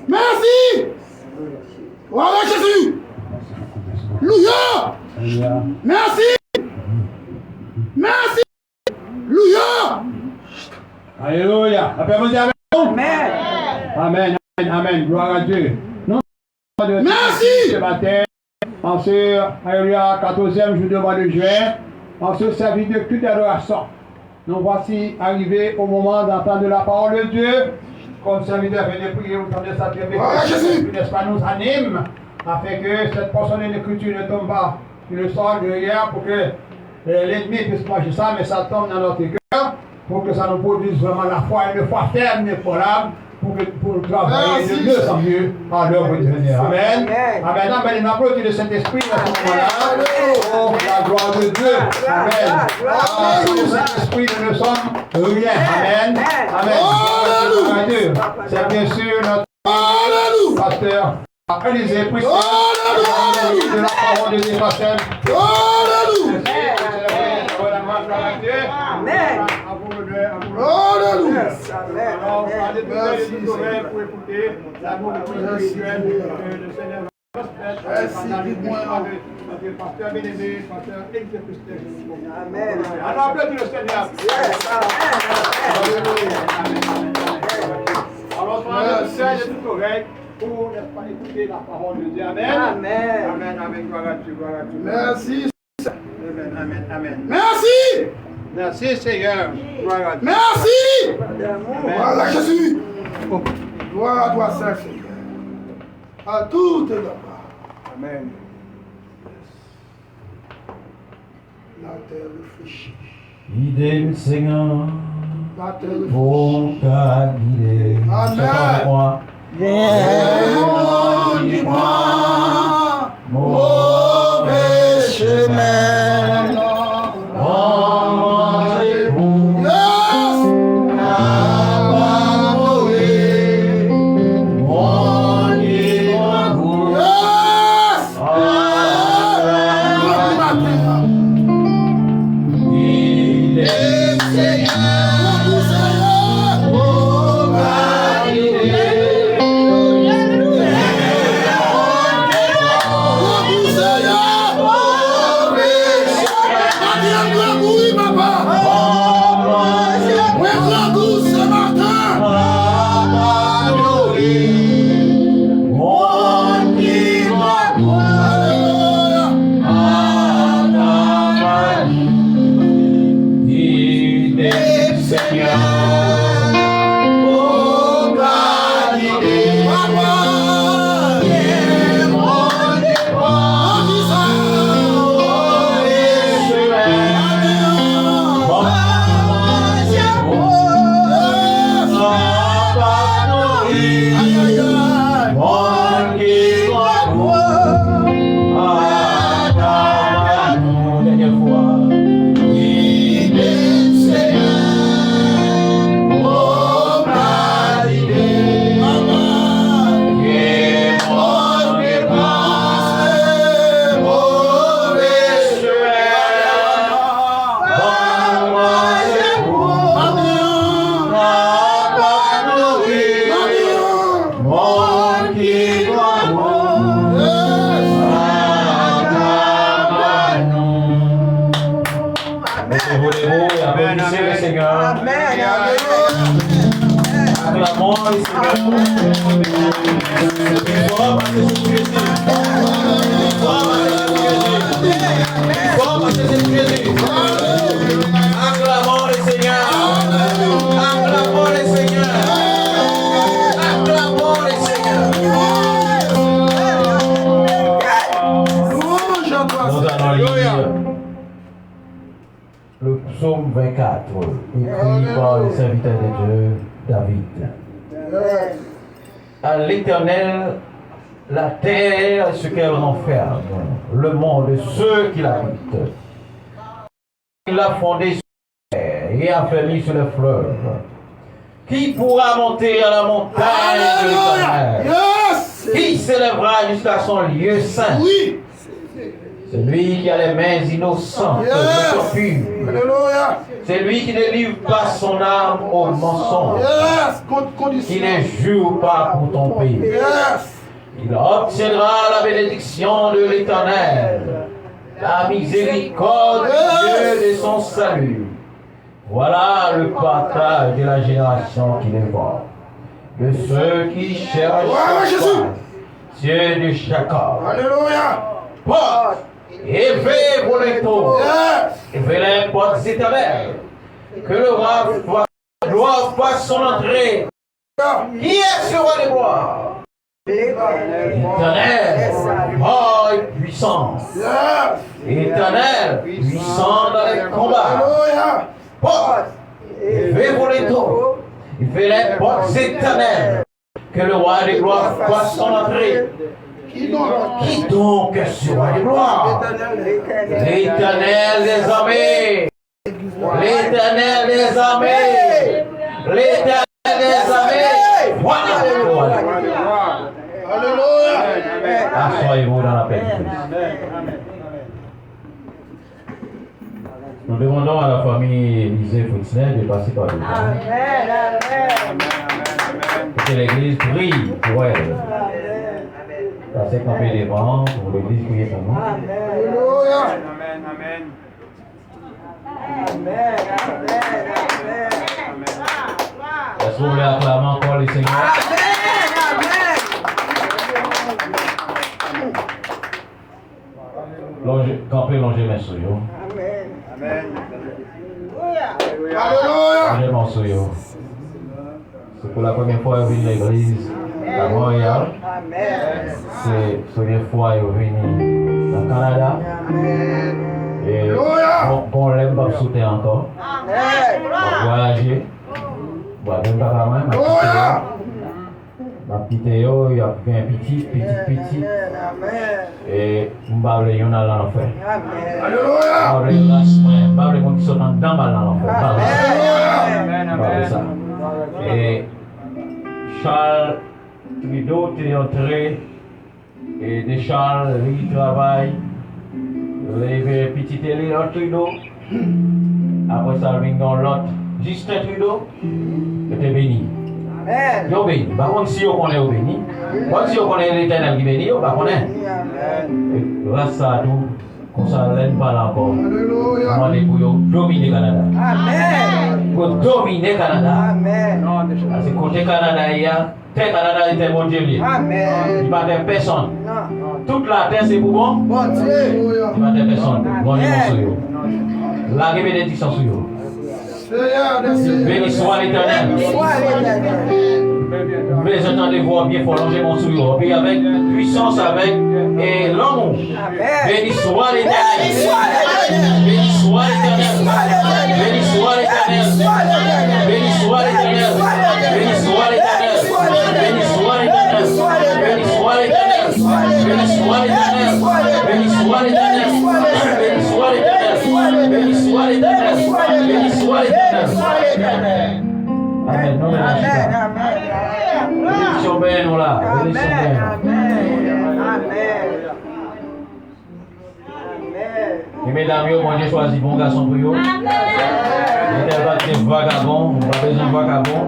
Merci. Merci. Voilà Jésus. Alléluia. Merci. Merci. Alléluia. Alléluia. Amen. Amen. Amen. Gloire à Dieu. Nous merci. Ce matin, en ce alléluia, 14e jour du mois de juin, en ce service de culte d'adoration, nous voici arrivés au moment d'entendre la parole de Dieu. Comme serviteur, venez prier, vous entendez ça, n'est-ce pas, nous anime, afin que cette portion de l'écriture ne tombe pas sur le sol de hier, pour que l'ennemi puisse manger ça, mais ça tombe dans notre cœur, pour que ça nous produise vraiment la foi, une foi ferme et probable, pour travailler de mieux en mieux à l'œuvre du Seigneur. Amen. Amen. Amen. On applaudit le Saint-Esprit à ce moment-là. Oh, la gloire de Dieu. Amen. Sans le Saint-Esprit, nous ne sommes rien. Amen. Amen. C'est bien sûr notre pasteur Élisée Priest de la parole de Dieu. Amen. Alors, allez tous pour écouter l'amour spirituel de Seigneur. Pasteur bien-aimé, pasteur exécuté. Amen. Alors, applaudissez le Seigneur. Alors, on va le faire de toute oreille pour ne pas écouter la parole de Dieu. Amen. Amen. Amen. Amen. Gloire à Dieu. Gloire à Dieu. Merci. Amen. Amen. Amen. Merci. Merci Seigneur. Gloire à Dieu. Merci. Voilà Jésus. Gloire à toi, Saint Seigneur. À toutes les part. Amen. La terre réfléchit. Guidez le Seigneur. La terre réfléchit. Bon cas guidé. Amen. Dis-moi, mauvais chemin. Le psaume 24, écrit par le serviteur de Dieu, David. À l'Éternel, la terre et ce qu'elle renferme, le monde et ceux qui l'habitent. Il a fondé sur la terre et a fermé sur le fleuve. Qui pourra monter à la montagne de l'Éternel? Qui s'élèvera jusqu'à son lieu saint? C'est lui qui a les mains innocentes, les mains pures. Alléluia. C'est lui qui ne livre pas son âme au mensonge. Qui ne jure pas pour ton pays. Il obtiendra la bénédiction de l'Éternel, la miséricorde de Dieu de son salut. Voilà le partage de la génération qui les voit, de ceux qui cherchent Dieu de Jacob. Alléluia. Porte, élevez vos linteaux, élevez les portes éternelles, que le roi doive pas son entrée. Qui est ce roi des gloires? Éternel, fort et puissant. Éternel, puissant dans les combats. Porte, élevez vos linteaux, élevez les portes éternelles, que le roi des gloires fasse son entrée. Qui donc est ce roi des gloires? L'Éternel des armées. L'Éternel des armées. L'Éternel des armées. Voilà le roi des gloires. Alléluia. Assoyez-vous dans la paix de Christ. Nous demandons à la famille Élisée Foutinel de passer par devant. Que l'Église prie pour elle. Passez camper devant pour l'Église prier pour nous. Alléluia. Est-ce que vous voulez acclamer encore le Seigneur? Camper, longez mes souillons. Longez mon souillon. C'est pour la première fois que je viens à l'église à Montréal. C'est la première fois que je viens au Canada. Et on l'aime pas sauter encore. On va voyager. On va même pas même. Ma petite Théo, il y a un petit. Et on va aller dans l'enfer. On va aller dans les qui sont dans l'enfer. Ça. Et Charles Trudeau est entré. Et de Charles, il travaille. Les petits télé, l'autre Trudeau. Après ça, il vient l'autre. Justin Trudeau, était béni. Yo béni. Par contre, si on connaît au béni, si on connaît l'Éternel qui béni, on va connaître. Grâce à tout, comme ça, l'aide pas encore. On va pour dominer le Canada. Pour dominer le Canada. Parce que côté Canada, il y a terre Canada était mon Dieu. Il n'y a pas de personne. Toute la terre, c'est pour bon. Il n'y a pas de personne. Bon, la bénédiction sur vous. Béni soit l'Éternel. Mais entendez voir bien fort, longer mon sourire. Puis avec puissance, avec et l'amour. Béni soit l'Éternel. Béni soit l'Éternel. Béni soit l'Éternel. Béni soit l'Éternel. Béni soit l'Éternel. Béni soit l'Éternel. Béni soit l'Éternel. Béni soit l'Éternel. Béni soit l'Éternel. Béni soit l'Éternel. Béni soit l'Éternel. Béni soit l'Éternel. Amen. Non, bénédiction bien, nous là. Bénédiction bien. Et mesdames, mon Dieu choisit bon garçon pour vous. Il n'est pas de vagabond, pas besoin de vagabond.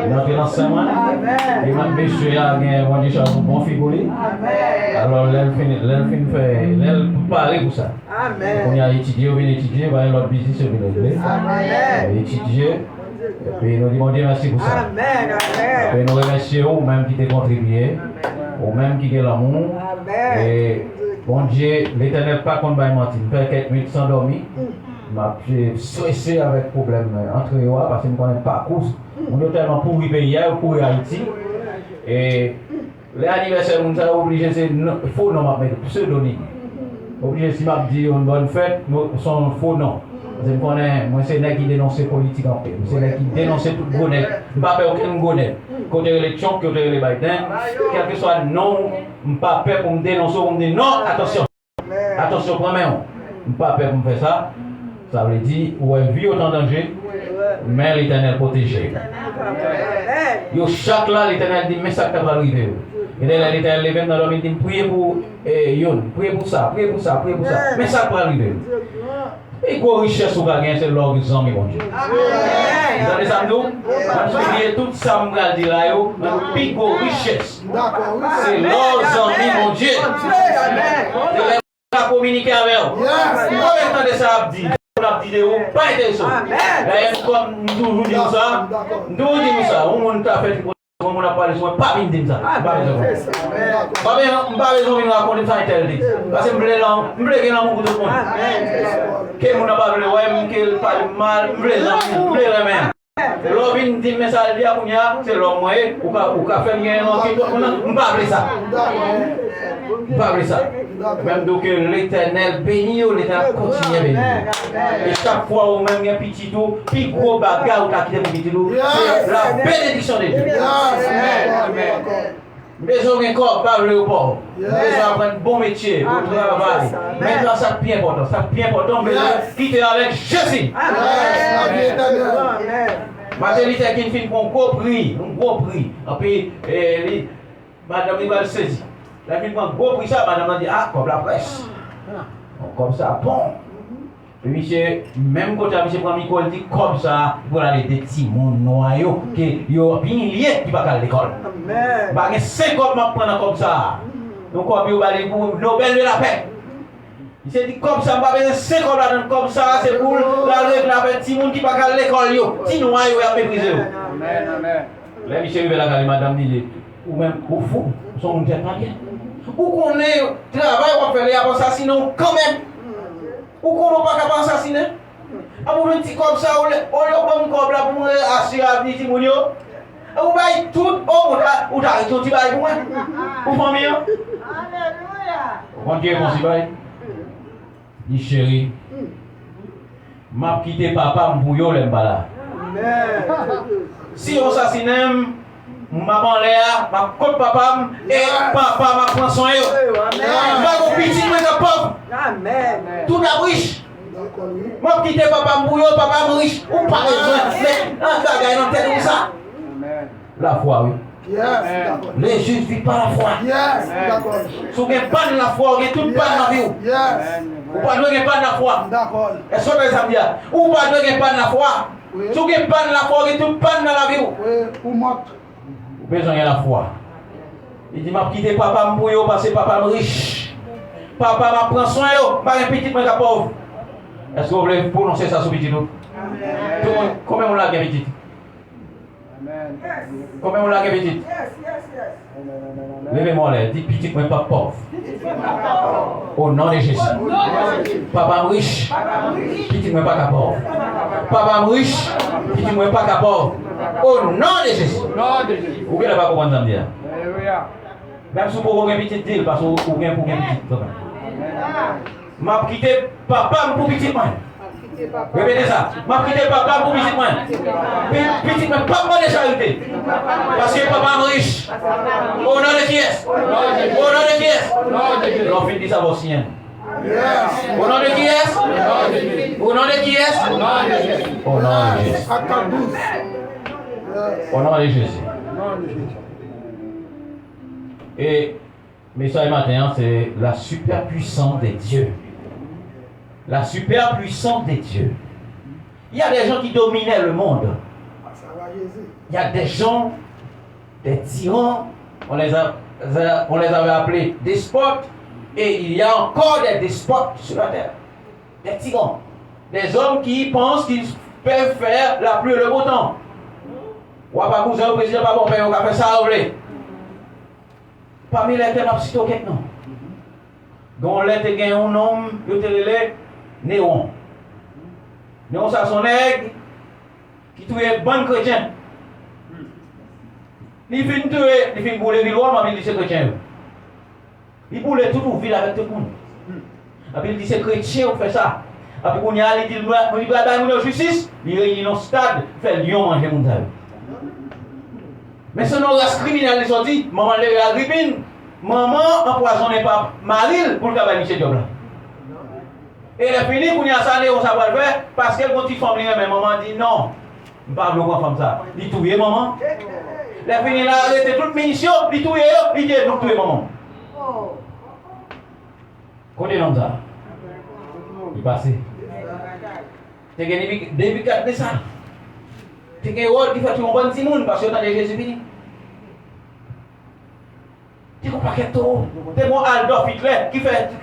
Il est entré dans 5 mois. Et même monsieur, mon Dieu choisit bon figuré. Alors, l'elle parler pour ça. On y a étudié, on vient étudier, on va l'autre business, on vient étudier. Et puis nous disons Dieu merci pour ça. Et puis nous remercions même qui t'a contribué, ou même qui a l'amour. Et bon Dieu, l'Éternel pas qu'on va mentir. Je fais quelques minutes sans dormir. Je suis stressé avec problème entre eux parce que je ne connais pas la course. On est tellement pour le pays, pour Haïti. Et les anniversaires, nous sommes obligés, c'est faux nom, mais pseudonyme. Obligé, si je dis une bonne fête, son faux nom. Moi, c'est là qui dénonce la politique en fait. C'est là qui dénonce tout le monde. Je ne pas peur aucun gonnet. Côté l'élection, côté les Biden, quel que soit le nom, je ne pas peur pour me dénoncer, pour me dire non, attention. Attention, premièrement. Je ne pas peur pour me faire ça. Ça veut dire, où elle vit autant de danger, mais l'Éternel protégé. Yo chaque là, l'Éternel dit, mais ça va arriver. Et là, il était levé dans l'homme, il dit priez pour Yon, priez pour ça, priez pour ça, priez pour ça. Mais ça peut arriver. Et quoi richesse ou pas gagner, c'est l'organisation, mon Dieu. Vous avez ça, nous? Tout ça, je vais dire là, le plus gros richesse. C'est l'organisation, mon Dieu. On a communiqué avec eux. Combien de temps de ça a dit? On a dit de vous, pas intéressant. D'ailleurs, comme nous disons ça, on a fait. On a parlé de ça, pas bien de ça. Pas besoin de raconter ça interdit. Parce que je voulais dans mon de monde. Que mon n'a pas voulu, ouais, qu'il parle mal, je voulais même. L'homme dit message c'est l'homme ou faire bien on pas appeler ça. Pas appeler ça. Même donc l'Éternel bénit ou l'Éternel continue à bénir. Et chaque fois où même un petit tout, puis gros bagarre ou t'as quitté petit tout, c'est la bénédiction de Dieu. Besoin d'un corps, pas le pauvre. Besoin d'avoir un bon métier, un bon travail. Maintenant, ça c'est bien important. Ça c'est bien important. Mais quitter avec Jésus. Maternité qui fait un gros prix. Et puis, madame il va le saisir. La fin prend un gros prix, ça, madame a dit, ah, comme la presse. Comme ça, bon. Et monsieur, même quand monsieur prend Nicole, il dit comme ça, pour aller des petits mondes noyaux, qui ont bien lié qui va à l'école. Bah, il y a 5 hommes qui prennent comme ça. Donc, comme il va aller pour Nobel de la paix. Il s'est dit comme ça, je vais 5 hommes là comme ça, c'est pour la règle la paix, petit monde qui va à l'école, petit noyaux à mépriser. Amen, amen. Là, monsieur, il va la madame dit, ou même au fond, son monde n'est pas bien. Ou qu'on est travail, on fait les assassiner quand même. Ou qu'on n'a pas capable d'assassiner. Ah, vous venez comme ça, on le comme là pour assurer à venir Timonio. Ou bien tout, ou t'as arrêté ton petit bail pour moi. Ou famille. Alléluia. Quand Dieu est mon petit bail, dit chérie, m'a quitté papa pour yo l'aime pas là. Si on assassine, maman Léa, ma côte papa, et papa m'a prend soin. Ma petit, mais de pauvre. Amen. Tout la riche. Moi, quitter papa m'bouillon, papa riche. Ou pas besoin. Mais un bagage dans tête comme ça. La foi, oui. Les justes vivent par la foi. Si vous n'avez pas de la foi, vous n'avez tout pas de la vie. Ou pas de pas de la foi. Est-ce que vous avez dit? Ou pas de pas de la foi. Si vous n'avez pas de la foi, vous n'avez tout pas de la vie. Ou mort. Besoin de la foi. Il dit, m'a quitté papa m'bouillon parce que papa riche. Papa m'a prend soin, pas un petit mais pauvre. Est-ce que vous voulez prononcer ça sur petit nous? Combien on l'a gagné petit? Combien on l'a gagné petit? Levez-moi là, dites petit mais pas pauvre. Au nom de Jésus. Papa riche, petit mais pas pauvre. Papa riche, petit mais pas pauvre. Au nom de Jésus. Vous ne pouvez pas comprendre ça dire. Même si vous pouvez un petit deal, parce que vous pouvez un petit deal. M'a quitté papa pour petit moi. Répétez ça. M'a quitté papa pour petit moi. Petit moi, pas moi de charité. Parce que papa est riche. Au nom de qui est? Au nom de qui est? L'on finit ça vos siens. Au nom de qui est? Au nom de qui est? Au nom de Jésus. Au nom de Jésus. Et message matin, c'est la superpuissance des dieux. La superpuissance des dieux. Il y a des gens qui dominaient le monde. Il y a des gens, des tyrans, on les avait appelés despotes, et il y a encore des despotes sur la terre. Des tyrans. Des hommes qui pensent qu'ils peuvent faire la pluie et le beau temps. Ou pas cousin, le président, pas bon père, on va faire ça, vous voulez. Parmi les thèmes, on cite quelqu'un. Donc, on a un homme, il est Néon. Néon, ça son aigle qui tue bon chrétien. Il finit tuer, il finit bouler Villois, mais il dit c'est chrétien. Il boule tout le ville avec tout le monde. Après, il dit c'est chrétien, on fait ça. Après, on y a, il dit il va donner justice, il réunit dans le stade, il fait lion manger mon tel. Mais ce nom race criminel, ils ont dit, maman lève la gripine, maman empoisonne pas Maril pour le cabane chez Dieu. Et les fini, pour y a ça, on va le faire, parce qu'elle continue à faire, mais maman dit non, je ne vais pas faire comme ça. Il dit tout bien, maman. La fini là, arrêté toute munition, il touille, il dit, nous tuer maman. Côté comme ça. Il passe. C'est que depuis 4 ça. C'est que vous qui fait un bon petit monde parce que dans les Jésus fini. Tu comprends que tout. C'est mon Adolf Hitler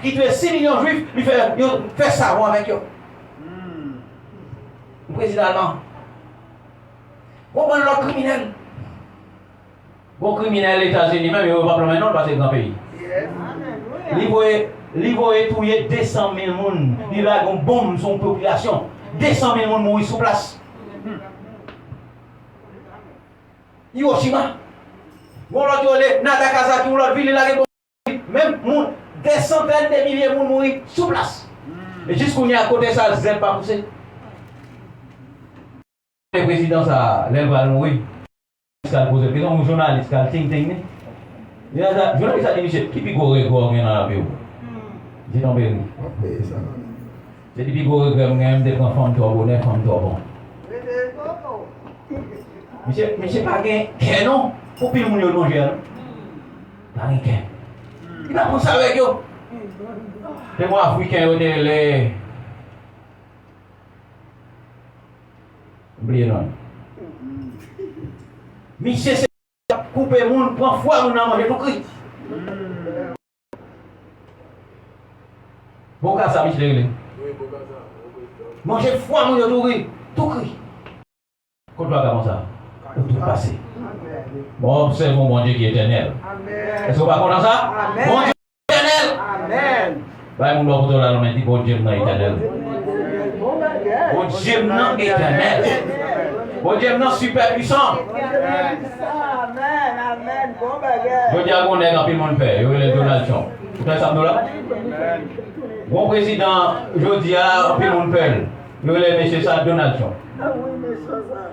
qui tue 6 millions de juifs, il fait ça avec eux. Le président allemand. Comment l'autre criminel? Bon criminel aux États-Unis, même, il ne va pas prendre parce que c'est un grand pays. Il va tuer 200 000 personnes. Il a une bombe sur la population. 200 000 personnes mourent sur place. Hiroshima. Bon, l'autre, Nagasaki, l'autre ville, il a même des centaines de milliers de personnes mourent sur place. Et jusqu'où il y a à côté ça, le Z pas poussé. Le président, ça, l'elle va mourir. Il va poser question, un journaliste, il va ting-ting. Il y a un journaliste qui a dit, Michel, qui est le record dans la vie? J'ai tombé. J'ai dit, qui est le record de prendre femme toi bonnet, femme toi bon. Michel, pas qu'un non, pour que le monde ne mange pas. Il n'a pas ça avec eux. C'est moi, Africain, les. Oubliez non. Michel, c'est couper le monde, prend foi, on a mangé tout cri. Bon cas ça, Michel. Manger foi, on a tout cri. Tout cri. Quand tu vas comme ça, tout passer. Bon, observons mon Dieu qui est éternel. Est-ce que vous ne comprenez ça? Mon Dieu éternel. Amen. Bah, mon Dieu, là, on dit bon Dieu non éternel. Bon Dieu non éternel. Bon Dieu non super puissant. Amen, amen. Bon bagage. Je dis à mon nègre, puis mon père, il y a Donald Trump. Vous savez ça, là? Mon président, je dis à puis mon père, il y a monsieur ça, Donald Trump.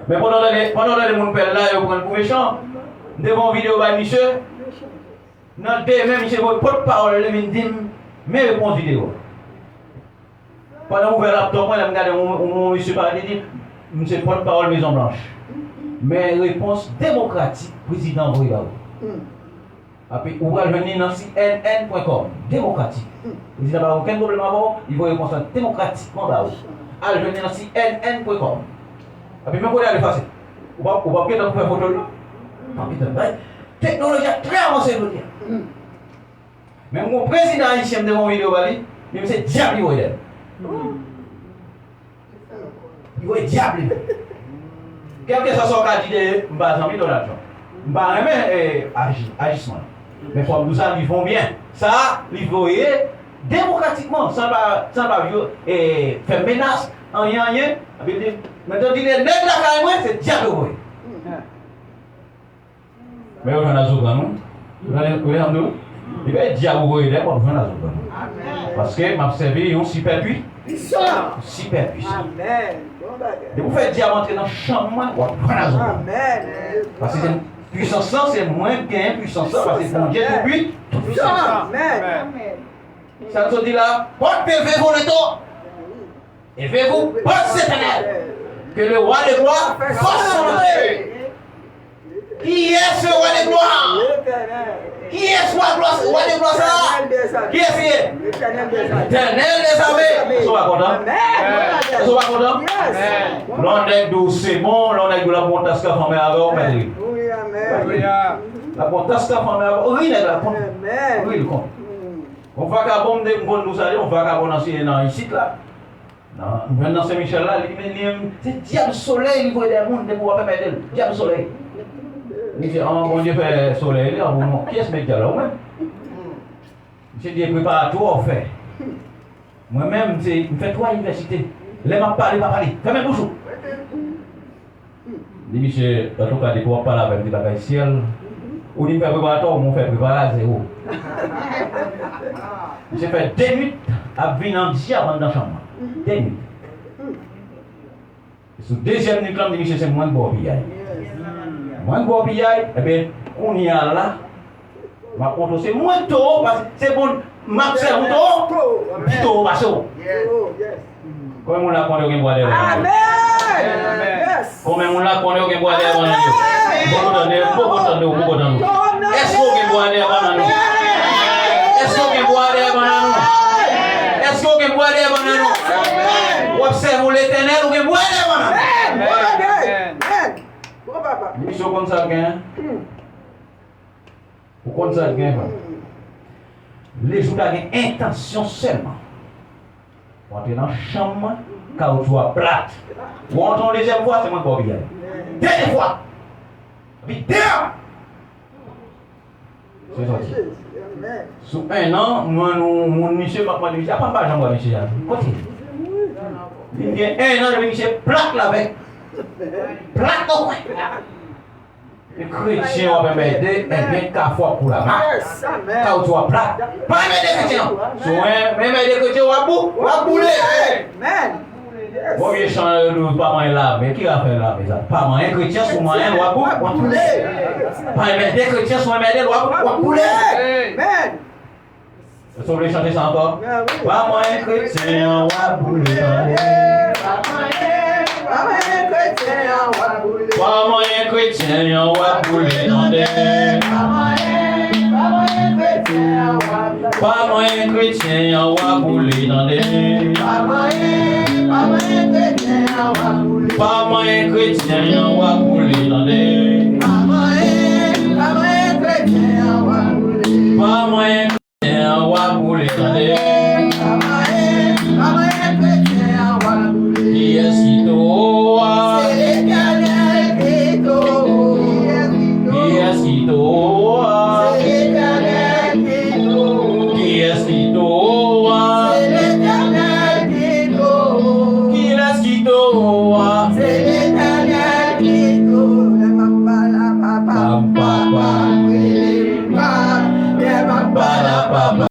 Mais pendant les mon père là, il prend pour méchant. Devant vidéo by monsieur. Dans le même monsieur, porte-parole, il me dit, mais réponse vidéo. Pendant ouvert laptop, moi, je regarde mon monsieur parler, il dit, monsieur porte-parole Maison Blanche. Mais réponse démocratique, président Voyagou. Après, vous allez venir dans CNN.com, démocratique. Vous n'avez aucun problème avant, il va répondre démocratiquement là. Allez venir dans CNN.com. Après, même pour aller effacer. Vous ne pouvez pas faire photo là. Technologie très avancée, je veux dire. Mais mon président haïtien de mon vidéo, il me dit diable, il va être. Il va être diable. Quel que soit son cas, il dit, je ne vais pas $100 000. Je ne vais pas aimer agissement. Mais pour nous, ça, ils font bien. Ça, ils vont démocratiquement, sans faire menace, en rien. Maintenant, il dit, les nègres là, c'est diable. Mais on a besoin de nous. Il va être diable, on a besoin de nous. Parce que m'a servi un super puissant. Super puissant. Et vous faites diable entrer dans le champ, on a besoin. Parce que puissance, c'est moins qu'un puissance, parce que mon Dieu tout puissant. Ça nous dit là, porte PV pour le temps. Et faites-vous, porte éternel. Que le roi de gloire fasse son entrée. Qui est ce roi de gloire? Qui est ce roi de gloire ça? Qui est ce? L'éternel des armées. Ils sont pas contents? Ils sont pas contents? L'on est douce, c'est bon, l'on est de la montagne qu'a formé avant, mais la montagne qu'a formé avant, oui, la compte. Oui, le compte. On va qu'à bon de nous aller, on va qu'à bon dans ici là. Non, dans Saint-Michel là, c'est diable soleil, il voit des mondes, des pouvoirs pas mettre diable soleil. Il dit, oh mon Dieu fait soleil, qui est ce mec là, moi? J'ai dit, prépare-toi, on fait. Moi-même, je fais 3 universités. Les m'a parlé, fais mes bouchons. Dit, monsieur, en tout cas, des pouvoirs parler avec des bagages ciel. Ou dit, fait préparatoire, on fait préparer à zéro. J'ai fait 2 minutes à venir en diable dans la chambre. 2 minutes. Sur deuxième nuit, dit, monsieur, c'est moins de bon pillaille. Moins de bon pillaille, eh bien, on y a là. Ma contre, c'est moins tôt, parce que c'est bon, ma c'est un tôt, plutôt, parce que. Comme on l'a compris, on va aller. Amen! Combien on l'a connu au bois d'air banane? Beaucoup d'années. Est-ce qu'on boit d'air banane? Est-ce qu'on boit d'air banane? Est-ce qu'on boit d'air banane? Observe l'éternel ou boit d'air banane? Vous savez comme ça gagne? Vous comptez ça gagne? Les jours d'agir intention seulement. Vous entrez dans la chambre, quand vous êtes plate. Vous entendez deuxième fois, c'est moi qui vais bien. Dernière fois. Vite. C'est sorti. Sous un an, mon monsieur m'a demandé, je ne pas jamais monsieur. Côté. Il y a un an, monsieur plate là avec. Plate au coin. Les chrétiens vont m'aider, et bien qu'à fois pour la main. Quand tu as plat, pas m'aider les chrétiens. Même les chrétiens vont bouler. Bon, il change de pas là, mais qui a fait là? Pas moi, un chrétien sur moi, un doit bouler. Pas m'aider chrétiens sur moi, doit bouler. Est-ce que vous voulez chanter ça encore? Pas moi, un chrétien, doit bouler. Pas moyen chrétien, on va bouler dans des. Pas moyen chrétien, on va bouler dans des. Pas moyen chrétien, on va bouler